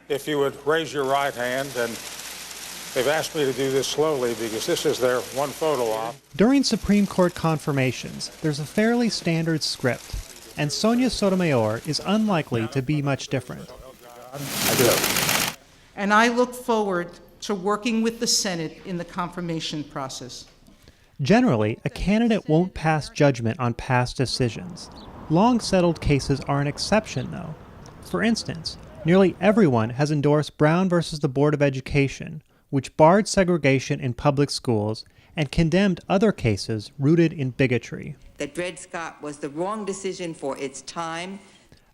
If you would raise your right hand, and they've asked me to do this slowly because this is their one photo op. During Supreme Court confirmations, there's a fairly standard script, and Sonia Sotomayor is unlikely to be much different. I do. And I look forward to working with the Senate in the confirmation process. Generally, a candidate won't pass judgment on past decisions. Long-settled cases are an exception, though. For instance, nearly everyone has endorsed Brown versus the Board of Education, which barred segregation in public schools and condemned other cases rooted in bigotry. That Dred Scott was the wrong decision for its time.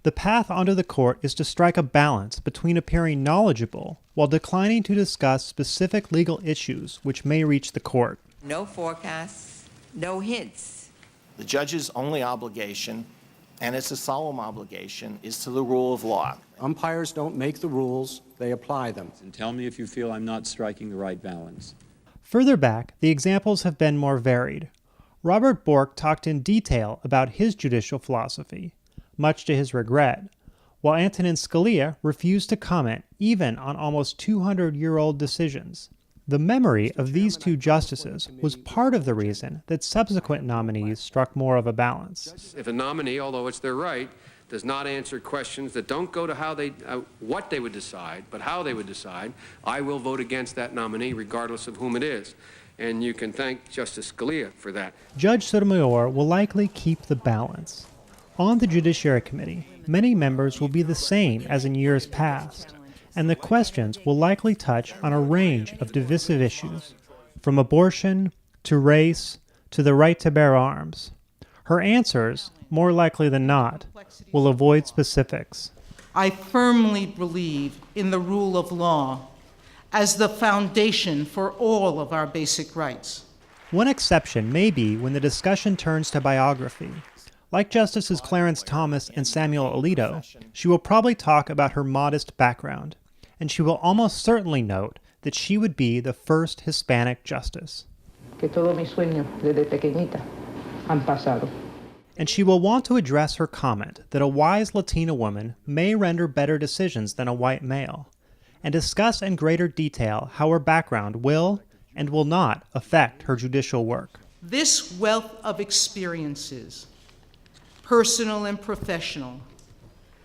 The path onto the court is to strike a balance between appearing knowledgeable while declining to discuss specific legal issues which may reach the court. No forecasts, no hints. The judge's only obligation, and it's a solemn obligation, is to the rule of law. Umpires don't make the rules, they apply them. And tell me if you feel I'm not striking the right balance. Further back, the examples have been more varied. Robert Bork talked in detail about his judicial philosophy, much to his regret, while Antonin Scalia refused to comment even on almost 200-year-old decisions. The memory of these two justices was part of the reason that subsequent nominees struck more of a balance. If a nominee, although it's their right, does not answer questions that don't go to how they, what they would decide, but how they would decide, I will vote against that nominee regardless of whom it is. And you can thank Justice Scalia for that. Judge Sotomayor will likely keep the balance. On the Judiciary Committee, many members will be the same as in years past, and the questions will likely touch on a range of divisive issues, from abortion to race to the right to bear arms. Her answers, more likely than not, will avoid specifics. I firmly believe in the rule of law as the foundation for all of our basic rights. One exception may be when the discussion turns to biography. Like Justices Clarence Thomas and Samuel Alito, she will probably talk about her modest background, and she will almost certainly note that she would be the first Hispanic justice. And she will want to address her comment that a wise Latina woman may render better decisions than a white male, and discuss in greater detail how her background will and will not affect her judicial work. This wealth of experiences, personal and professional,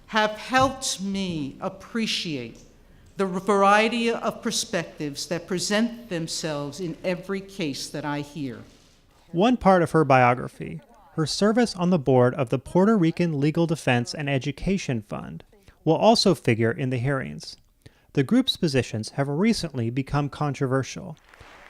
have helped me appreciate the variety of perspectives that present themselves in every case that I hear. One part of her biography, her service on the board of the Puerto Rican Legal Defense and Education Fund, will also figure in the hearings. The group's positions have recently become controversial,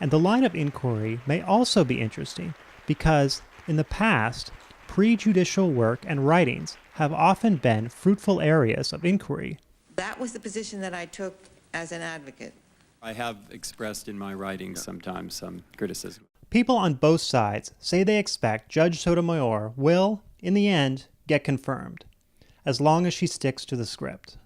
and the line of inquiry may also be interesting because, in the past, prejudicial work and writings have often been fruitful areas of inquiry. That was the position that I took as an advocate. I have expressed in my writings sometimes some criticism. People on both sides say they expect Judge Sotomayor will, in the end, get confirmed, as long as she sticks to the script.